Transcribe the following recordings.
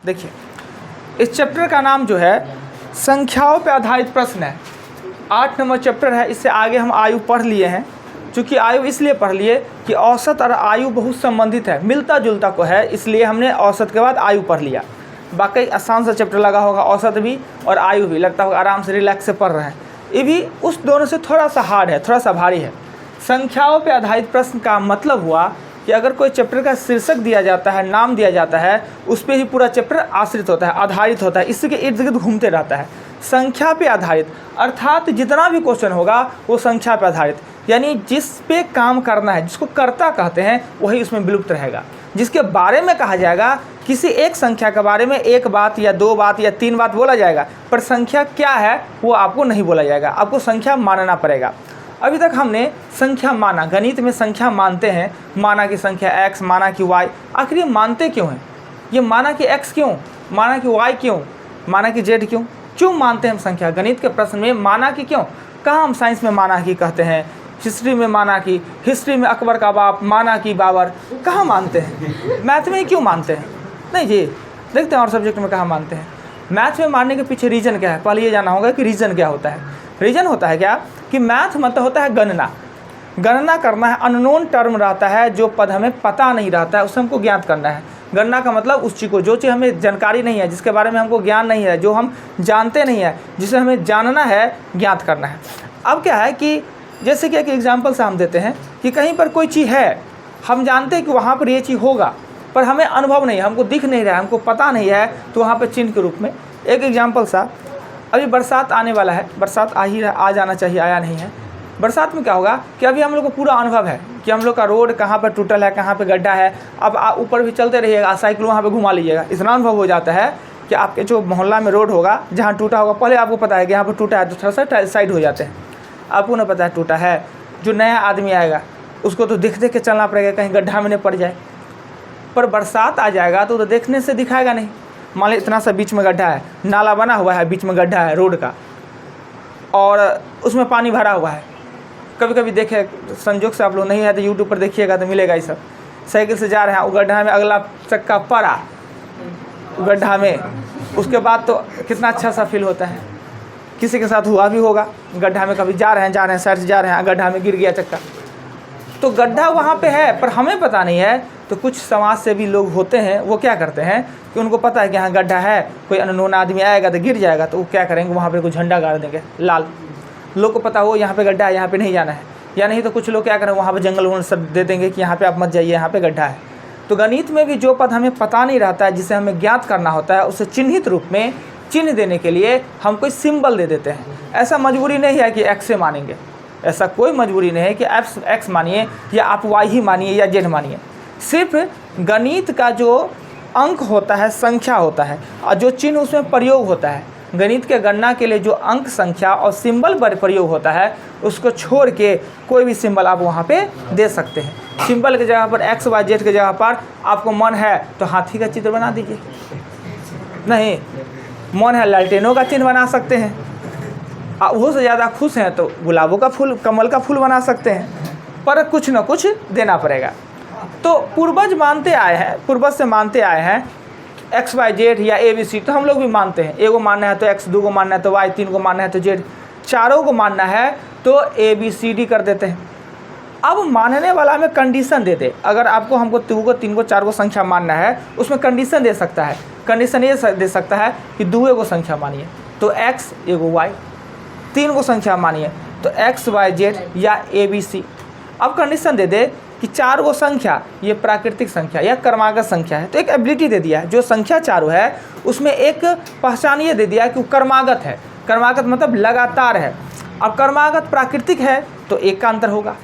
देखिए, इस चैप्टर का नाम जो है संख्याओं पर आधारित प्रश्न है। 8 नंबर चैप्टर है। इससे आगे हम आयु पढ़ लिए हैं। चूँकि आयु इसलिए पढ़ लिए कि औसत और आयु बहुत संबंधित है, मिलता जुलता को है, इसलिए हमने औसत के बाद आयु पढ़ लिया। बाकी आसान सा चैप्टर लगा होगा, औसत भी और आयु भी, लगता होगा आराम से रिलैक्स से पढ़ रहे हैं। ये भी उस दोनों से थोड़ा सा हार्ड है, थोड़ा सा भारी है। संख्याओं पर आधारित प्रश्न का मतलब हुआ कि अगर कोई चैप्टर का शीर्षक दिया जाता है, नाम दिया जाता है, उस पर ही पूरा चैप्टर आश्रित होता है, आधारित होता है, इसी के इर्द गिर्द घूमते रहता है। संख्या पे आधारित अर्थात जितना भी क्वेश्चन होगा वो संख्या पे आधारित, यानी जिस पे काम करना है, जिसको कर्ता कहते हैं, वही उसमें विलुप्त रहेगा। जिसके बारे में कहा जाएगा, किसी एक संख्या के बारे में एक बात या 2 बात या 3 बात बोला जाएगा, पर संख्या क्या है वो आपको नहीं बोला जाएगा, आपको संख्या मानना पड़ेगा। अभी तक हमने संख्या माना, गणित में संख्या मानते हैं, माना कि संख्या x, माना कि y। आखिर ये मानते क्यों हैं? ये माना कि x क्यों, माना कि y क्यों, माना कि z क्यों, क्यों मानते हैं हम संख्या? गणित के प्रश्न में माना कि क्यों? कहाँ हम साइंस में माना कि कहते हैं, हिस्ट्री में माना कि, हिस्ट्री में अकबर का बाप, माना कि बाबर, कहाँ मानते हैं? मैथ में क्यों मानते हैं? नहीं जी, देखते हैं और सब्जेक्ट में कहाँ मानते हैं। मैथ में मानने के पीछे रीज़न क्या है? पहले ये जानना होगा कि रीज़न क्या होता है। रीज़न होता है क्या कि मैथ मतलब होता है गणना, गणना करना है। अननोन टर्म रहता है, जो पद हमें पता नहीं रहता है, उसे हमको ज्ञात करना है। गणना का मतलब उस चीज़ को, जो चीज़ हमें जानकारी नहीं है, जिसके बारे में हमको ज्ञान नहीं है, जो हम जानते नहीं है, जिसे हमें जानना है, ज्ञात करना है। अब क्या है कि जैसे कि एक एग्जाम्पल से हम देते हैं कि कहीं पर कोई चीज़ है, हम जानते हैं कि वहाँ पर ये चीज़ होगा, पर हमें अनुभव नहीं है, हमको दिख नहीं रहा है, हमको पता नहीं है, तो वहाँ पर चिन्ह के रूप में एक एग्जाम्पल सा, अभी बरसात आने वाला है, बरसात आ जाना चाहिए, आया नहीं है। बरसात में क्या होगा कि अभी हम लोग को पूरा अनुभव है कि हम लोग का रोड कहाँ पर टूटल है, कहाँ पर गड्ढा है। अब ऊपर भी चलते रहिएगा, साइकिल वहाँ पे घुमा लीजिएगा, इतना अनुभव हो जाता है कि आपके जो मोहल्ला में रोड होगा, जहाँ टूटा होगा, पहले आपको पता है कि यहाँ पर टूटा है, तो थोड़ा सा साइड हो जाते हैं, आपको ना पता है टूटा है। जो नया आदमी आएगा उसको तो देख देख के चलना पड़ेगा, कहीं गड्ढा में नहीं पड़ जाए। पर बरसात आ जाएगा तो देखने से दिखाएगा नहीं। मान लीजिए इतना सा बीच में गड्ढा है, नाला बना हुआ है, बीच में गड्ढा है रोड का, और उसमें पानी भरा हुआ है। कभी कभी देखे, संजोग से आप लोग नहीं है तो यूट्यूब पर देखिएगा तो मिलेगा ये सब। साइकिल से जा रहे हैं, वो गड्ढा में अगला चक्का पड़ा गड्ढा में, उसके बाद तो कितना अच्छा सा फील होता है। किसी के साथ हुआ भी होगा, गड्ढा में कभी जा रहे हैं साइड से जा रहे हैं, गड्ढा में गिर गया चक्का, तो गड्ढा वहाँ पे है पर हमें पता नहीं है। तो कुछ समाज से भी लोग होते हैं, वो क्या करते हैं कि उनको पता है कि यहाँ गड्ढा है, कोई अननोन आदमी आएगा तो गिर जाएगा, तो वो क्या करेंगे, वहाँ पे कोई झंडा गाड़ देंगे लाल। लोग को पता हो यहाँ पे गड्ढा है, यहाँ पे नहीं जाना है। या नहीं तो कुछ लोग क्या करेंगे, वहाँ पे जंगल वंगल सब दे देंगे कि यहाँ पे आप मत जाइए, यहाँ पे गड्ढा है। तो गणित में भी जो पद हमें पता नहीं रहता है, जिसे हमें ज्ञात करना होता है, उसे चिन्हित रूप में चिन्ह देने के लिए हम कोई सिंबल दे देते हैं। ऐसा मजबूरी नहीं है कि एक्स से मानेंगे, ऐसा कोई मजबूरी नहीं है कि एक्स मानिए या आप वाई ही मानिए या जेड मानिए। सिर्फ गणित का जो अंक होता है, संख्या होता है, और जो चिन्ह उसमें प्रयोग होता है, गणित के गणना के लिए जो अंक, संख्या और सिंबल पर प्रयोग होता है, उसको छोड़ के कोई भी सिंबल आप वहाँ पे दे सकते हैं। सिंबल की जगह पर एक्स वाई जेड की जगह पर आपको मन है तो हाथी का चित्र बना दीजिए, नहीं मन है लालटेनों का चिन्ह बना सकते हैं, वो से ज़्यादा खुश हैं तो गुलाबों का फूल, कमल का फूल बना सकते हैं, पर कुछ न कुछ देना पड़ेगा। तो पूर्वज मानते आए हैं, पूर्वज से मानते आए हैं एक्स वाई जेड या ए बी सी, तो हम लोग भी मानते हैं। ए को मानना है तो एक्स, 2 को मानना है तो वाई, 3 को मानना है तो जेड, 4 को मानना है तो ए बी सी डी कर देते हैं। अब मानने वाला हमें कंडीशन दे दे, अगर आपको हमको 2 को 3 को 4 को संख्या मानना है, उसमें कंडीशन दे सकता है। कंडीशन ये दे सकता है कि 2 को संख्या मानिए तो एक्स, 1 वाई, 3 को संख्या मानिए तो एक्स वाई जेड या ए बी सी। अब कंडीशन दे दे कि 4 को संख्या ये प्राकृतिक संख्या या क्रमागत संख्या है, तो एक एबिलिटी दे दिया है। जो संख्या 4 है उसमें एक पहचान ये दे दिया है कि वो क्रमागत है। क्रमागत मतलब लगातार है। अब क्रमागत प्राकृतिक है तो 1 का अंतर होगा,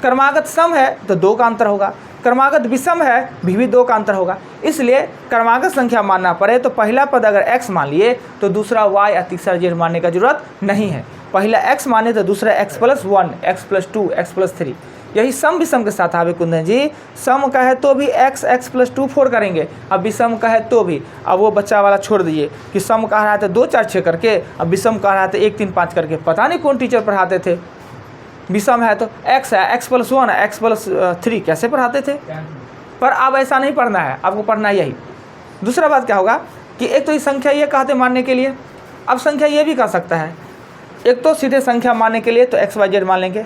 क्रमागत सम है तो 2 का अंतर होगा, क्रमागत विषम है भी 2 का अंतर होगा। इसलिए क्रमागत संख्या मानना पड़े तो पहला पद अगर x मान लिए तो दूसरा y या तीसरा z मानने का जरूरत नहीं है। पहला x माने तो दूसरा x+1, x+2, x+3। यही सम विषम के साथ आवे कुंदन जी, सम का है तो भी x+2 4 करेंगे, अब विषम का है तो भी। अब वो बच्चा वाला छोड़ दीजिए कि सम कह रहा है तो 2 4 6 करके, अब विषम कह रहा है तो 1 3 5 करके। पता नहीं कौन टीचर पढ़ाते थे। विषम है तो x है, x+1 है, x+3 कैसे पढ़ाते थे। पर अब ऐसा नहीं पढ़ना है, आपको पढ़ना यही दूसरा बात क्या होगा कि एक तो ये संख्या ये कहते मानने के लिए, अब संख्या ये भी कह सकता है, एक तो सीधे संख्या मानने के लिए तो एक्स वाई जेड मान लेंगे,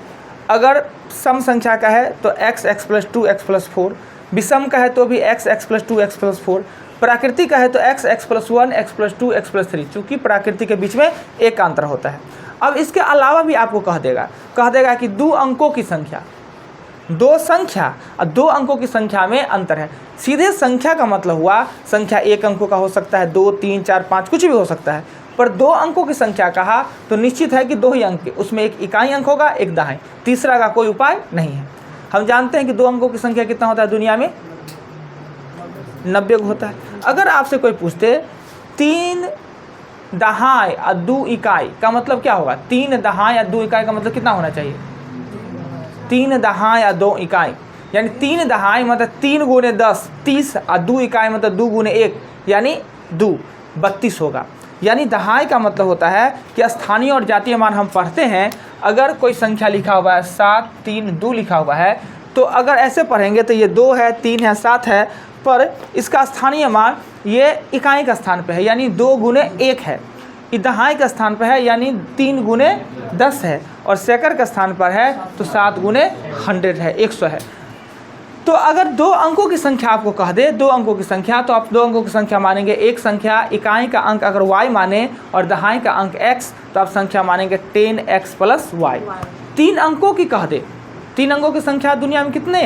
अगर सम संख्या का है तो x x plus 2 x plus 4, विषम का है तो भी x x plus 2 x plus 4, प्राकृतिक का है तो x x plus 1 x plus 2 x plus 3, चूँकि प्राकृतिक के बीच में एक का अंतर होता है। अब इसके अलावा भी आपको कह देगा कि 2 अंकों की संख्या, 2 संख्या और 2 अंकों की संख्या में अंतर है। सीधे संख्या का मतलब हुआ संख्या 1 अंकों का हो सकता है, 2 3 4 5 कुछ भी हो सकता है, पर 2 अंकों की संख्या कहा तो निश्चित है कि 2 ही अंक, उसमें एक इकाई अंक होगा एक दहाई, तीसरा का कोई उपाय नहीं है। हम जानते हैं कि 2 अंकों की संख्या कितना होता है दुनिया में, 90 होता है। अगर आपसे कोई पूछते 3 दहाई और 2 इकाई का मतलब क्या होगा, 3 दहाई या 2 इकाई का मतलब कितना होना चाहिए, 3 दहाई या 2 इकाई, यानी 3 दहाई मतलब 3 गुने 10 30 और 2 इकाई मतलब 2 गुने 1 यानी 2 32 होगा। यानी दहाई का मतलब होता है कि स्थानीय और जातीय मान हम पढ़ते हैं, अगर कोई संख्या लिखा हुआ है 7 3 2 लिखा हुआ है तो अगर ऐसे पढ़ेंगे तो ये 2 है 3 है 7 है, पर इसका स्थानीय मान ये इकाई का स्थान पे है यानी 2 गुने 1 है, दहाई का स्थान पर है यानी 3 गुने 10 है, और सेकर का स्थान पर है तो 7 गुने 100 है, 100 है। तो अगर 2 अंकों की संख्या आपको कह दे 2 अंकों की संख्या, तो आप 2 अंकों की संख्या मानेंगे, एक संख्या इकाई का अंक अगर y माने और दहाई का अंक x तो आप संख्या मानेंगे 10x प्लस y। 3 अंकों की कह दे, 3 अंकों की संख्या दुनिया में कितने,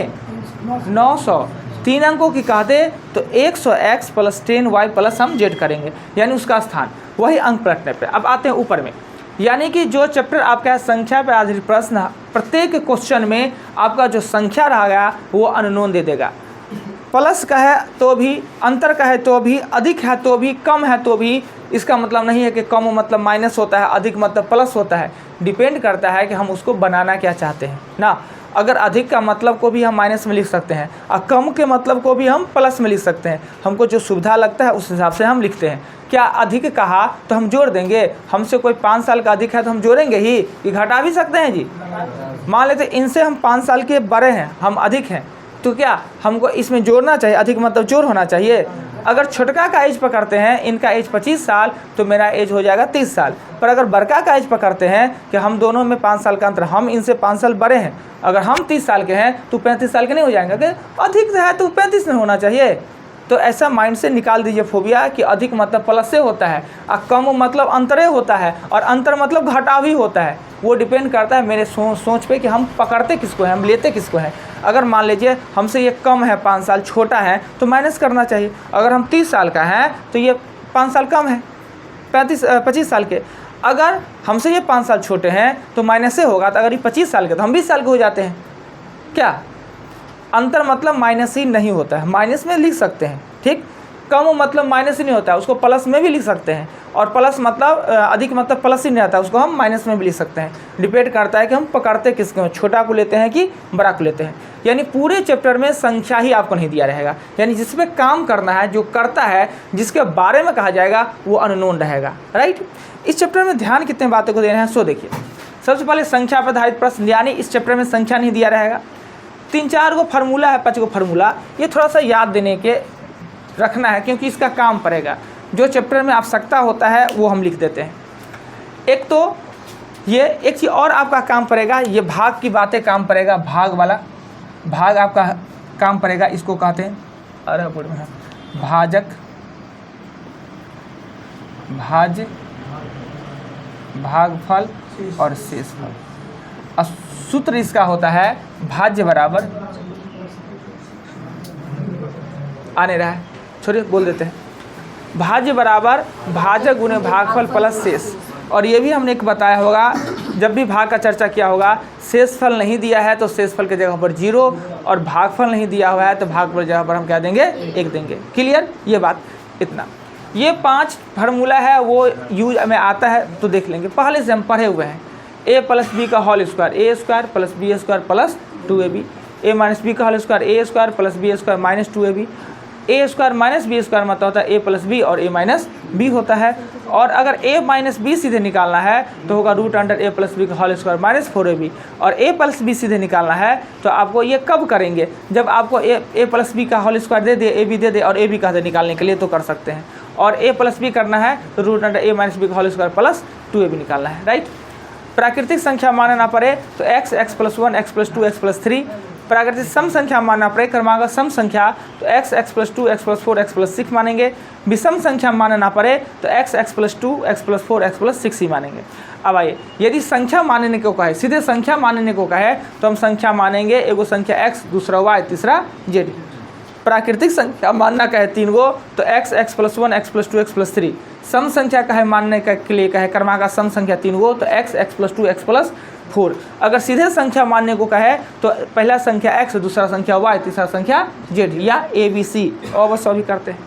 900, 3 अंकों की कह दे तो 100x प्लस 10y प्लस हम z करेंगे, यानी उसका स्थान वही अंक पलटने पे। अब आते हैं ऊपर में, यानी कि जो चैप्टर आपका है संख्या पर आधारित प्रश्न, प्रत्येक क्वेश्चन में आपका जो संख्या रहेगा वो अननोन दे देगा। प्लस का है तो भी, अंतर का है तो भी, अधिक है तो भी, कम है तो भी। इसका मतलब नहीं है कि कम मतलब माइनस होता है, अधिक मतलब प्लस होता है, डिपेंड करता है कि हम उसको बनाना क्या चाहते हैं ना। अगर अधिक का मतलब को भी हम माइनस में लिख सकते हैं और कम के मतलब को भी हम प्लस में लिख सकते हैं, हमको जो सुविधा लगता है उस हिसाब से हम लिखते हैं। क्या अधिक कहा तो हम जोड़ देंगे, हमसे कोई 5 साल का अधिक है तो हम जोड़ेंगे ही, कि घटा भी सकते हैं जी। मान लेते इनसे हम 5 साल के बड़े हैं, हम अधिक हैं, तो क्या हमको इसमें जोड़ना चाहिए, अधिक मतलब जोड़ होना चाहिए। अगर छोटका का एज पकड़ते हैं, इनका एज 25 साल तो मेरा एज हो जाएगा 30 साल, पर अगर बड़का का एज पकड़ते हैं कि हम दोनों में 5 साल का अंतर, हम इनसे 5 साल बड़े हैं, अगर हम 30 साल के हैं तो 35 साल के नहीं हो जाएंगे, कि अधिक है तो 35 में होना चाहिए। तो ऐसा माइंड से निकाल दीजिए फोबिया कि अधिक मतलब प्लस से होता है और कम मतलब अंतरे होता है, और अंतर मतलब घटा भी होता है। वो डिपेंड करता है मेरे सोच पे कि हम पकड़ते किसको हैं, हम लेते किसको हैं। अगर मान लीजिए हमसे ये कम है, 5 साल छोटा है तो माइनस करना चाहिए। अगर हम 30 साल का है तो ये 5 साल कम है 25 साल के। अगर हमसे ये 5 साल छोटे हैं तो माइनस से होगा, तो अगर ये 25 साल के तो हम 20 साल के हो जाते हैं। क्या अंतर मतलब माइनस ही नहीं होता है, माइनस में लिख सकते हैं, ठीक। कम मतलब माइनस ही नहीं होता है, उसको प्लस में भी लिख सकते हैं, और प्लस मतलब अधिक मतलब प्लस ही नहीं आता है, उसको हम माइनस में भी लिख सकते हैं। डिपेंड करता है कि हम पकड़ते किसको, छोटा को लेते हैं कि बड़ा को लेते हैं। यानी पूरे चैप्टर में संख्या ही आपको नहीं दिया रहेगा, यानी जिस पे काम करना है, जो करता है, जिसके बारे में कहा जाएगा वो अननोन रहेगा, राइट। इस चैप्टर में ध्यान कितने बातों को देना है सो देखिए। सबसे पहले संख्या पर आधारित प्रश्न, यानी इस चैप्टर में संख्या नहीं दिया रहेगा। 3-4 गो फार्मूला है, 5 गो फार्मूला, ये थोड़ा सा याद देने के रखना है क्योंकि इसका काम पड़ेगा। जो चैप्टर में आवश्यकता होता है वो हम लिख देते हैं। एक तो ये एक चीज़ और आपका काम पड़ेगा, ये भाग की बातें काम पड़ेगा, भाग वाला भाग आपका काम पड़ेगा। इसको कहते हैं भाजक, भाज्य, भागफल और शेषफल। सूत्र इसका होता है भाज्य बराबर, आने रहा है, छोड़िए बोल देते हैं, भाज्य बराबर भाजक गुने भागफल प्लस शेष। और ये भी हमने एक बताया होगा, जब भी भाग का चर्चा किया होगा, शेषफल नहीं दिया है तो शेषफल के जगह पर 0, और भागफल नहीं दिया हुआ है तो भागफल की जगह पर हम क्या देंगे, 1 देंगे। क्लियर, ये बात इतना। ये 5 फार्मूला है वो यूज में आता है तो देख लेंगे, पहले से हम पढ़े हुए हैं। a प्लस बी का whole square, A square plus B square plus 2ab, a minus B का whole square, A square plus B square minus 2ab। A square minus B square मतलब होता है ए प्लस बी और ए minus B होता है। और अगर ए माइनस बी सीधे निकालना है तो होगा रूट अंडर ए प्लस बी का होल स्क्वायर माइनस 4ab। और ए प्लस बी सीधे निकालना है तो आपको ये कब करेंगे, जब आपको ए प्लस बी का होल स्क्वायर दे दे, ए बी दे दे और ए बी का दे निकालने के लिए तो कर सकते हैं। और ए प्लस बी करना है तो रूट अंडर ए माइनस बी का होल स्क्वायर प्लस 2ab निकालना है, राइट। प्राकृतिक संख्या मानना ना पड़े तो x, x + 1, x + 2, x + 3। प्राकृतिक सम संख्या मानना पड़े, क्रमागत सम संख्या तो x, x + 2, x + 4, x + 6 मानेंगे। विषम संख्या मानना पड़े तो x, x + 2, x + 4, x + 6 ही मानेंगे। अब आइए, यदि संख्या मानने को कहे, सीधे संख्या मानने को कहे तो हम संख्या मानेंगे, एगो संख्या x, दूसरा y, तीसरा z। प्राकृतिक संख्या मानना कहे 3 गो तो x, x + 1, x + 2, x + 3। सम संख्या कहे मानने के लिए कहे क्रमागत सम संख्या 3 गो तो x, x + 2, x + 4। अगर सीधे संख्या मानने को कहे तो पहला संख्या x, दूसरा संख्या y, तीसरा संख्या z या ABC। और बस अभी करते हैं।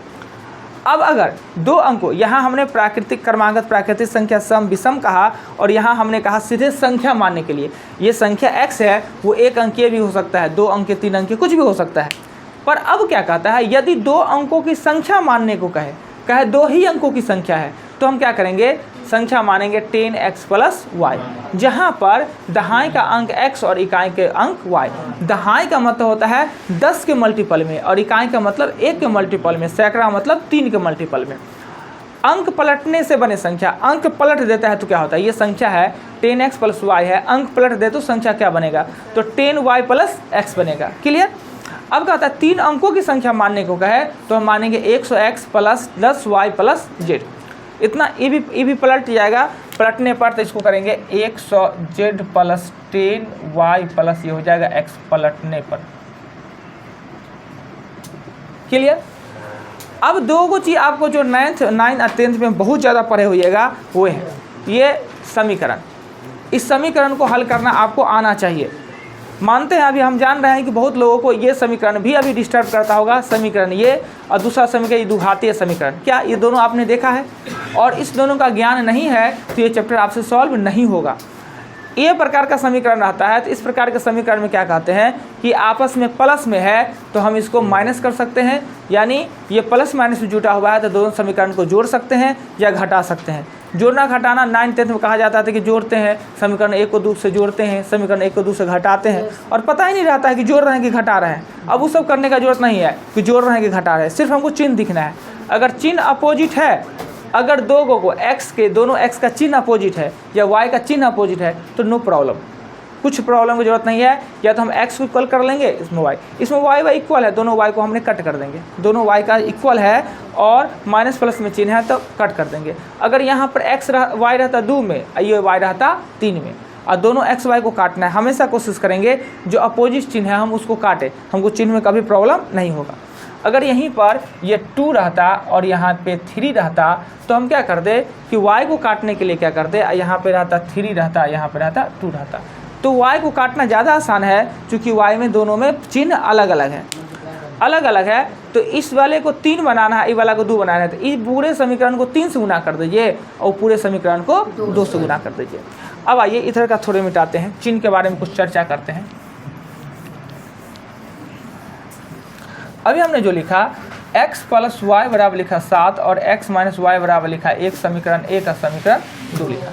अब अगर दो अंकों, यहाँ हमने प्राकृतिक क्रमागत प्राकृतिक संख्या सम विषम कहा और यहाँ हमने कहा सीधे संख्या मानने के लिए, ये संख्या x है वो 1 अंकीय भी हो सकता है, 2 अंकीय, 3 अंकीय, कुछ भी हो सकता है। पर अब क्या कहता है, यदि 2 अंकों की संख्या मानने को कहे 2 ही अंकों की संख्या है तो हम क्या करेंगे, संख्या मानेंगे 10x + y, जहाँ पर दहाई का अंक x और इकाई के अंक y। दहाई का मतलब होता है 10 के मल्टीपल में और इकाई का मतलब 1 के मल्टीपल में, सैकड़ा मतलब 3 के मल्टीपल में। अंक पलटने से बने संख्या, अंक पलट देता है तो क्या होता है, ये संख्या है 10x + y है, अंक पलट दे तो संख्या क्या बनेगा, तो 10y + x बनेगा। क्लियर। अब कहता है 3 अंकों की संख्या मानने को कहे तो हम मानेंगे 100x + 10y + z। इतना ये भी पलट जाएगा, पलटने पर तो इसको करेंगे 100z + 10y + ये हो जाएगा x पलटने पर। क्लियर। अब 2 चीज़ आपको जो 9th और 10th में बहुत ज़्यादा पढ़े होइएगा वो है ये समीकरण। इस समीकरण को हल करना आपको आना चाहिए। मानते हैं अभी हम जान रहे हैं कि बहुत लोगों को ये समीकरण भी अभी डिस्टर्ब करता होगा, समीकरण ये और दूसरा समीकरण द्विघातीय समीकरण। क्या ये दोनों आपने देखा है और इस दोनों का ज्ञान नहीं है तो ये चैप्टर आपसे सॉल्व नहीं होगा। ये प्रकार का समीकरण रहता है तो इस प्रकार के समीकरण में क्या कहते हैं कि आपस में प्लस में है तो हम इसको माइनस कर सकते हैं, यानी ये प्लस माइनस में जुटा हुआ है तो दोनों समीकरण को जोड़ सकते हैं या घटा सकते हैं। जोड़ना घटाना 9th 10th में कहा जाता था कि जोड़ते हैं, समीकरण 1 को 2 से जोड़ते हैं, समीकरण 1 को 2 से घटाते हैं और पता ही नहीं रहता है कि जोड़ रहे हैं कि घटा रहे हैं। अब वो सब करने का जरूरत नहीं है कि जोड़ रहे हैं कि घटा रहे हैं, सिर्फ हमको चिन्ह दिखना है। अगर चिन्ह अपोजिट है, अगर 2 को x के दोनों x का चिन्ह अपोजिट है या y का चिन्ह अपोजिट है तो नो प्रॉब्लम, कुछ प्रॉब्लम की जरूरत नहीं है। या तो हम x को इक्वल कर लेंगे, इसमें y इक्वल है, दोनों y को हमने कट कर देंगे, दोनों y का इक्वल है और माइनस प्लस में चिन्ह है तो कट कर देंगे। अगर यहाँ पर y रहता 2 में, ये y रहता 3 में और दोनों x y को काटना है, हमेशा कोशिश करेंगे जो अपोजिट चिन्ह है हम उसको काटें, हमको चिन्ह में कभी प्रॉब्लम नहीं होगा। अगर यहीं पर ये 2 रहता और यहाँ पे 3 रहता तो हम क्या कर दे कि y को काटने के लिए क्या कर दे, यहाँ पे रहता 3 रहता, यहाँ पे रहता 2 रहता, तो y को काटना ज़्यादा आसान है क्योंकि y में दोनों में चिन्ह अलग अलग है। तो इस वाले को 3 बनाना है, इस वाला को 2 बनाना है, तो इस पूरे समीकरण को 3 से गुना कर दीजिए और पूरे समीकरण को 2 से गुना कर दीजिए। अब आइए इधर का थोड़े मिटाते हैं, चिन्ह के बारे में कुछ चर्चा करते हैं। अभी हमने जो लिखा x + y बराबर लिखा 7 और x - y बराबर लिखा 1, समीकरण 1 का समीकरण 2 लिखा।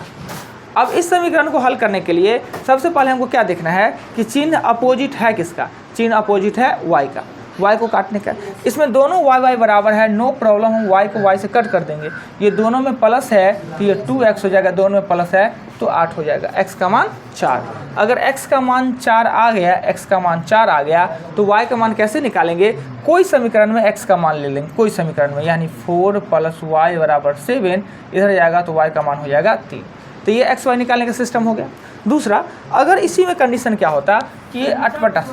अब इस समीकरण को हल करने के लिए सबसे पहले हमको क्या देखना है कि चिन्ह अपोजिट है किसका, चिन्ह अपोजिट है y का, y को काटने का। इसमें दोनों y बराबर है, नो प्रॉब्लम, हम y को y से कट कर देंगे। ये दोनों में प्लस है तो ये 2x हो जाएगा, दोनों में प्लस है तो 8 हो जाएगा, x का मान 4। अगर x का मान 4 आ गया, x का मान 4 आ गया तो y का मान कैसे निकालेंगे, कोई समीकरण में x का मान ले लेंगे, कोई समीकरण में, यानी 4 + y बराबर 7 इधर जाएगा तो y का मान हो जाएगा 3। तो ये x y निकालने का सिस्टम हो गया। दूसरा, अगर इसी में कंडीशन क्या होता कि ये 8/,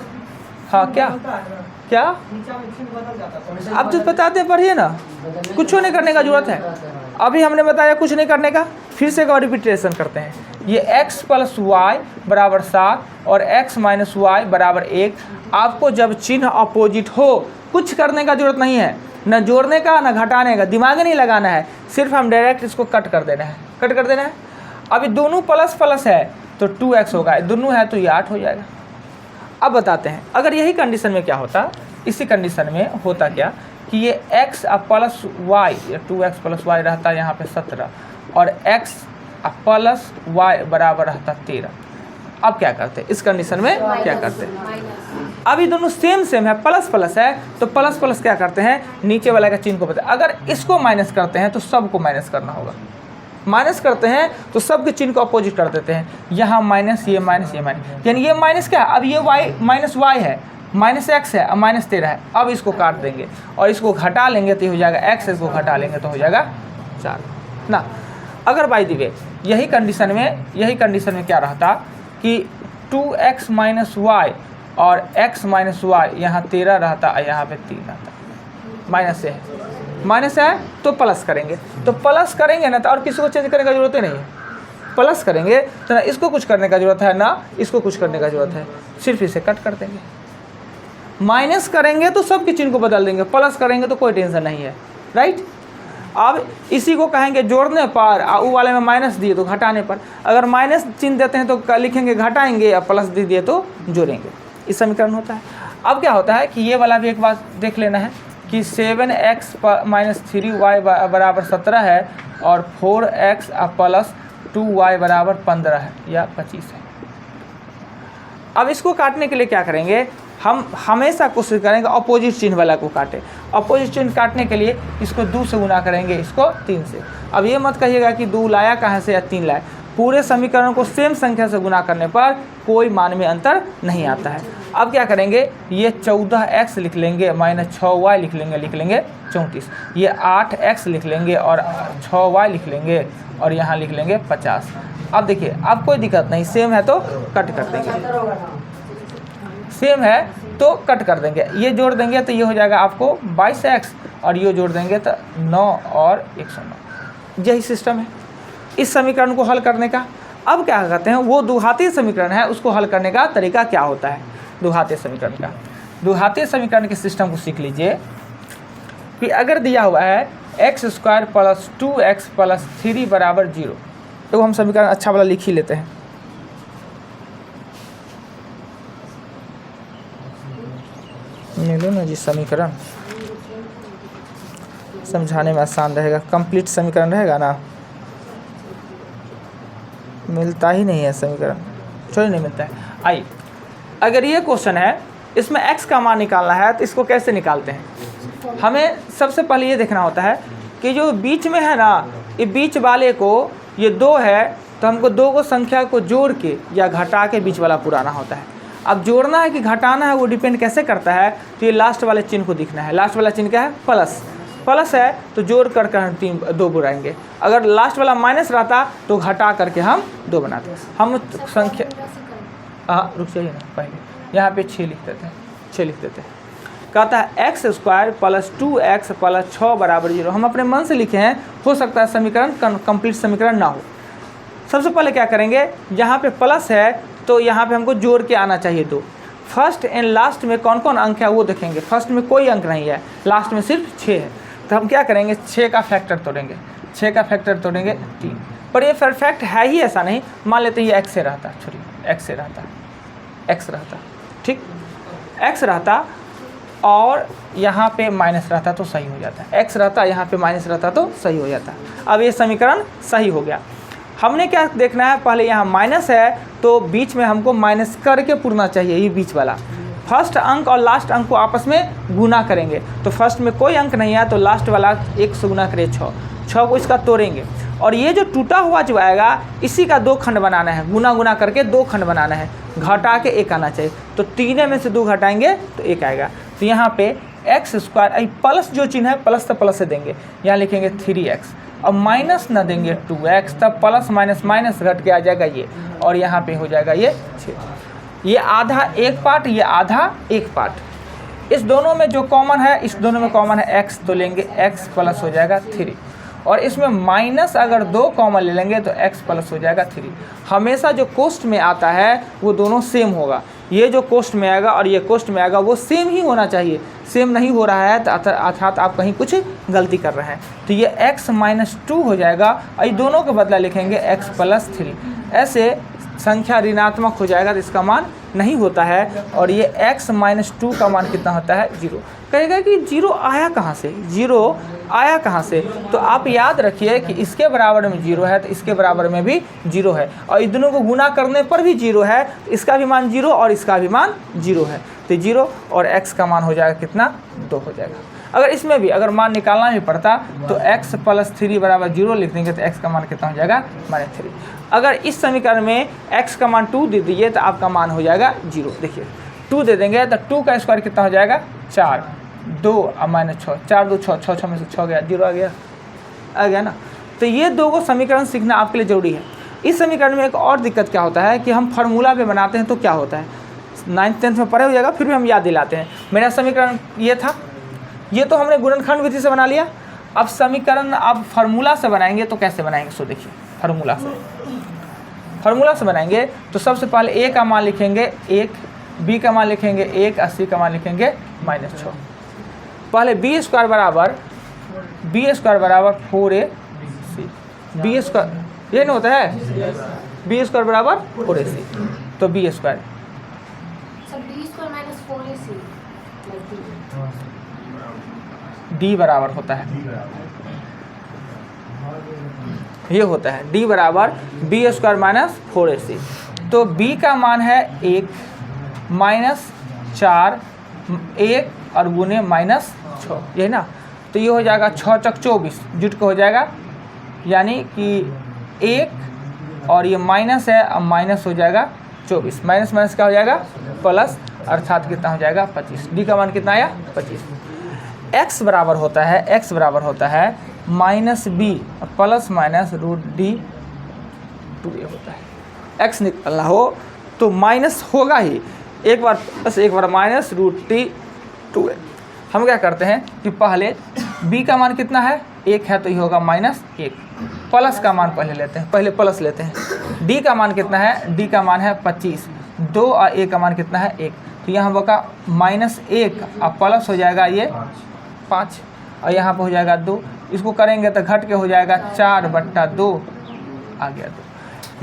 हाँ क्या अब तो बताते पढ़िए ना, कुछ नहीं करने का जरूरत है। अभी हमने बताया कुछ नहीं करने का, फिर से एक और रिपीटेशन करते हैं। ये x + y बराबर 7 और x - y बराबर 1। आपको जब चिन्ह अपोजिट हो कुछ करने का जरूरत नहीं है, न जोड़ने का न घटाने का, दिमाग नहीं लगाना है, सिर्फ हम डायरेक्ट इसको कट कर देना है। अभी दोनों प्लस प्लस है तो 2x होगा, दोनों है तो ये 8 हो जाएगा। अब बताते हैं अगर यही कंडीशन में क्या होता, इसी कंडीशन में होता क्या कि ये x plus Y, 2x plus Y रहता है यहाँ पे 17 और x प्लस वाई बराबर रहता 13। अब क्या करते हैं इस कंडीशन में, क्या करते हैं, अब ये दोनों सेम सेम है, प्लस प्लस है, तो प्लस प्लस क्या करते हैं, नीचे वाले का चिन्ह को बता। अगर इसको माइनस करते हैं तो सबको माइनस करना होगा, माइनस करते हैं तो सबके चिन्ह को अपोजिट कर देते हैं, यहाँ माइनस, ये माइनस, ये माइनस, यानी ये माइनस क्या है, अब ये वाई माइनस वाई है, माइनस एक्स है, अब माइनस 13 है। अब इसको काट देंगे और इसको घटा लेंगे तो ये हो जाएगा एक्स, इसको घटा लेंगे तो हो जाएगा 4 ना। अगर बाय द वे यही कंडीशन में क्या रहता कि 2x माइनस वाई और x माइनस वाई, यहाँ 13 रहता और यहाँ पे 3 रहता, माइनस है तो प्लस करेंगे, तो प्लस करेंगे ना तो और किसी को चेंज करने का जरूरत ही नहीं है, प्लस करेंगे तो ना इसको कुछ करने का जरूरत है ना इसको कुछ करने का जरूरत है, सिर्फ इसे कट कर देंगे। माइनस करेंगे तो सबके चिन्ह को बदल देंगे, प्लस करेंगे तो कोई टेंशन नहीं है, राइट। अब इसी को कहेंगे जोड़ने पर, ऊ वाले में माइनस दिए तो घटाने पर, अगर माइनस चिन्ह देते हैं तो लिखेंगे घटाएंगे, या प्लस दे दिए तो जोड़ेंगे, इस समीकरण होता है। अब क्या होता है कि ये वाला भी एक बात देख लेना है कि 7x माइनस 3y बराबर 17 है और 4x प्लस 2y बराबर 15 है या 25 है। अब इसको काटने के लिए क्या करेंगे, हम हमेशा कोशिश करेंगे अपोजिट चिन्ह वाला को काटे। अपोजिट चिन्ह काटने के लिए इसको 2 से गुना करेंगे, इसको 3 से। अब ये मत कहिएगा कि 2 लाया कहाँ से या 3 लाया, पूरे समीकरण को सेम संख्या से गुना करने पर कोई मान में अंतर नहीं आता है। अब क्या करेंगे, ये 14x लिख लेंगे माइनस 6y लिख लेंगे 34, ये 8x लिख लेंगे और 6y लिख लेंगे और यहाँ लिख लेंगे 50। अब देखिए अब कोई दिक्कत नहीं, सेम है तो कट कर देंगे, सेम है तो कट कर देंगे, ये जोड़ देंगे तो ये हो जाएगा आपको 22x और ये जोड़ देंगे तो 9 और 109। यही सिस्टम है इस समीकरण को हल करने का। अब क्या करते हैं, वो द्विघातीय समीकरण है उसको हल करने का तरीका क्या होता है द्विघातीय समीकरण का। द्विघातीय समीकरण के सिस्टम को सीख लीजिए कि अगर दिया हुआ है x² प्लस 2x प्लस 3 बराबर 0, तो हम समीकरण अच्छा वाला लिख ही लेते हैं। मिलो ना जी समीकरण, समझाने में आसान रहेगा, कंप्लीट समीकरण रहेगा ना, मिलता ही नहीं है समीकरण, छोड़ नहीं मिलता है। आइए, अगर ये क्वेश्चन है इसमें x का मान निकालना है तो इसको कैसे निकालते हैं, हमें सबसे पहले ये देखना होता है कि जो बीच में है ना, ये बीच वाले को, ये 2 है तो हमको 2 को संख्या को जोड़ के या घटा के बीच वाला पुराना होता है। अब जोड़ना है कि घटाना है वो डिपेंड कैसे करता है, तो ये लास्ट वाले चिन्ह को दिखना है। लास्ट वाला चिन्ह क्या है, प्लस, प्लस है तो जोड़ करके हम 2 बुलाएंगे, अगर लास्ट वाला माइनस रहता तो घटा करके हम 2 बनाते। हम संख्या रुक जाइए ना, पहले यहाँ पे 6 लिख देते हैं, कहता है x² प्लस 2x प्लस 6 बराबर 0। हम अपने मन से लिखे हैं, हो सकता है समीकरण कंप्लीट समीकरण ना हो। सबसे पहले क्या करेंगे, यहाँ पे प्लस है तो यहाँ पे हमको जोड़ के आना चाहिए 2। फर्स्ट एंड लास्ट में कौन कौन अंक है वो देखेंगे, फर्स्ट में कोई अंक नहीं है, लास्ट में सिर्फ 6 है, तो हम क्या करेंगे 6 का फैक्टर तोड़ेंगे, 6 का फैक्टर तोड़ेंगे 3। पर ये परफेक्ट है ही ऐसा नहीं, मान लेते हैं ये x से रहता, छोड़िए x से रहता, x रहता, ठीक, x रहता और यहाँ पे माइनस रहता तो सही हो जाता, x रहता यहाँ पे माइनस रहता तो सही हो जाता। अब ये समीकरण सही हो गया। हमने क्या देखना है, पहले यहाँ माइनस है तो बीच में हमको माइनस करके पुरना चाहिए, ये बीच वाला फर्स्ट अंक और लास्ट अंक को आपस में गुना करेंगे, तो फर्स्ट में कोई अंक नहीं है तो लास्ट वाला 1 से गुना करिए 6 को इसका तोड़ेंगे, और ये जो टूटा हुआ जो आएगा इसी का 2 खंड बनाना है, गुना गुना करके 2 खंड बनाना है, घटा के 1 आना चाहिए, तो 3 में से 2 घटाएंगे तो 1 आएगा। तो यहाँ पे x² प्लस जो चिन्ह है प्लस तो प्लस से देंगे, यहाँ लिखेंगे 3x, अब माइनस ना देंगे 2x, तब प्लस माइनस माइनस घट के आ जाएगा ये, और यहाँ पे हो जाएगा ये 6। ये आधा 1 पार्ट, ये आधा 1 पार्ट, इस दोनों में जो कॉमन है, इस दोनों में कॉमन है x, तो लेंगे x प्लस हो जाएगा 3, और इसमें माइनस अगर 2 कॉमन ले लेंगे तो x प्लस हो जाएगा 3। हमेशा जो कोष्ठ में आता है वो दोनों सेम होगा, ये जो कोष्ठ में आएगा और ये कोष्ठ में आएगा वो सेम ही होना चाहिए, सेम नहीं हो रहा है तो अर्थात आप कहीं कुछ गलती कर रहे हैं, तो ये x - 2 हो जाएगा, और दोनों के बदला लिखेंगे x प्लस 3। ऐसे संख्या ऋणात्मक हो जाएगा तो इसका मान नहीं होता है। और ये x माइनस 2 का मान कितना होता है 0। कहेगा कि 0 आया कहाँ से, 0 आया कहाँ से, तो आप याद रखिए कि इसके बराबर में 0 है तो इसके बराबर में भी 0 है, और इन दोनों को गुना करने पर भी 0 है, इसका भी मान 0 और इसका भी मान 0 है, तो 0 और x का मान हो जाएगा कितना 2 हो जाएगा। अगर इसमें भी अगर मान निकालना भी पड़ता तो x प्लस 3 बराबर 0 लिख देंगे तो x का मान कितना हो जाएगा -3। अगर इस समीकरण में x का मान 2 दे दीजिए तो आपका मान हो जाएगा 0। देखिए 2 दे देंगे तो 2 का स्क्वायर कितना हो जाएगा 4, 2 और -6, 4 2 6, 6 6 में से 6 गया, 0 आ गया ना। तो ये दो को समीकरण सीखना आपके लिए जरूरी है। इस समीकरण में एक और दिक्कत क्या होता है कि हम फार्मूला पे बनाते हैं तो क्या होता है, 9th 10th में पढ़े हो जाएगा, फिर भी हम याद दिलाते हैं। मेरा समीकरण ये था, ये तो हमने गुणनखंड विधि से बना लिया। अब समीकरण अब फार्मूला से बनाएंगे तो कैसे बनाएंगे, सो देखिए फार्मूला से बनाएंगे तो सबसे पहले a का मान लिखेंगे 1, b का मान लिखेंगे 1 और c का मान लिखेंगे -6। पहले b स्क्वायर बराबर 4ac, b स्क्वायर ये नहीं होता है, b स्क्वायर बराबर 4ac, तो b स्क्वायर d बराबर होता है, ये होता है d बराबर b स्क्वायर माइनस 4ac। तो b का मान है 1 -4 1 और गुने -6, यही ना। तो ये हो जाएगा 6 चक 24 जुट के हो जाएगा, यानी कि 1 और ये माइनस है, अब माइनस हो जाएगा 24, माइनस माइनस क्या हो जाएगा प्लस, अर्थात कितना हो जाएगा 25। डी का मान कितना आया 25। x बराबर होता है -b plus minus √d 2a होता है। x निकालना हो तो माइनस होगा ही, एक बार प्लस एक बार माइनस √d 2a। हम क्या करते हैं कि पहले b का मान कितना है 1 है तो ये होगा -1, प्लस का मान पहले लेते हैं, पहले प्लस लेते हैं। d का मान कितना है, d का मान है 25, 2 और a का मान कितना है 1, तो यहाँ होगा -1 और प्लस हो जाएगा ये 5 और यहाँ पर हो जाएगा 2, इसको करेंगे तो घट के हो जाएगा 4/2 आ गया 2।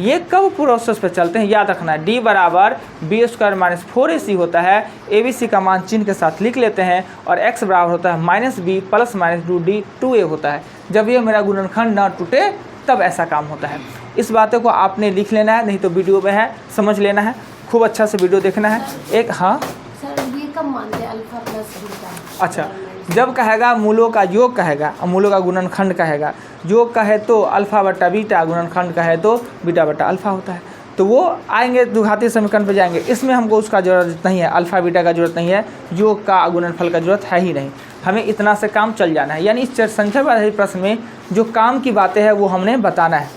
ये कब प्रोसेस पे चलते हैं याद रखना है, d बराबर b स्क्वायर माइनस 4ac होता है, abc का मान चिन्ह के साथ लिख लेते हैं, और x बराबर होता है -b plus minus √d 2a होता है। जब ये मेरा गुणनखंड ना टूटे तब ऐसा काम होता है। इस बातों को आपने लिख लेना है, नहीं तो वीडियो में है समझ लेना है, खूब अच्छा से वीडियो देखना है। एक हाँ सर ये कब मानते हैं अल्फा प्लस बीटा? अच्छा, जब कहेगा मूलों का योग कहेगा और मूलों का गुणनखंड कहेगा, योग कहे तो अल्फा बट्टा बीटा, गुणनखंड कहे तो बीटा बट्टा अल्फा होता है। तो वो आएंगे द्विघातीय समीकरण पर जाएंगे, इसमें हमको उसका ज़रूरत नहीं है, अल्फा बीटा का जरूरत नहीं है, योग का गुणनफल का जरूरत है ही नहीं, हमें इतना से काम चल जाना है। यानी इस संख्या आधारित प्रश्न में जो काम की बातें हैं वो हमने बताना है।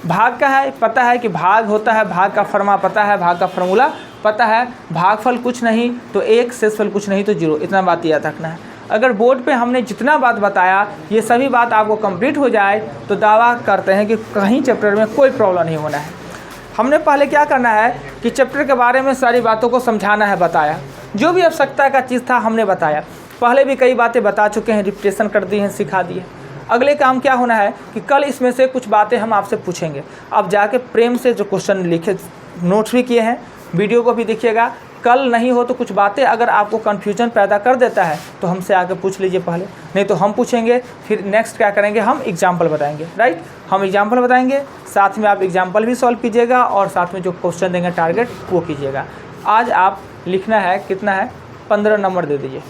भाग का है पता है कि भाग होता है, भाग का फर्मा पता है, भाग का फार्मूला पता है, भागफल कुछ नहीं तो 1, शेषफल कुछ नहीं तो 0, इतना बात याद रखना है। अगर बोर्ड पे हमने जितना बात बताया ये सभी बात आपको कंप्लीट हो जाए तो दावा करते हैं कि कहीं चैप्टर में कोई प्रॉब्लम नहीं होना है। हमने पहले क्या करना है कि चैप्टर के बारे में सारी बातों को समझाना है, बताया, जो भी आवश्यकता का चीज़ था हमने बताया। पहले भी कई बातें बता चुके हैं, रिपीटेशन कर दी हैं, सिखा दिए। अगले काम क्या होना है कि कल इसमें से कुछ बातें हम आपसे पूछेंगे, आप जाके प्रेम से जो क्वेश्चन लिखे नोट्स भी किए हैं वीडियो को भी देखिएगा। कल नहीं हो तो कुछ बातें अगर आपको कन्फ्यूजन पैदा कर देता है तो हमसे आके पूछ लीजिए पहले, नहीं तो हम पूछेंगे, फिर नेक्स्ट क्या करेंगे हम एग्जाम्पल बताएंगे, राइट। हम एग्जाम्पल बताएंगे, साथ में आप एग्जाम्पल भी सॉल्व कीजिएगा और साथ में जो क्वेश्चन देंगे टारगेट वो कीजिएगा। आज आप लिखना है कितना है 15 नंबर दे दीजिए।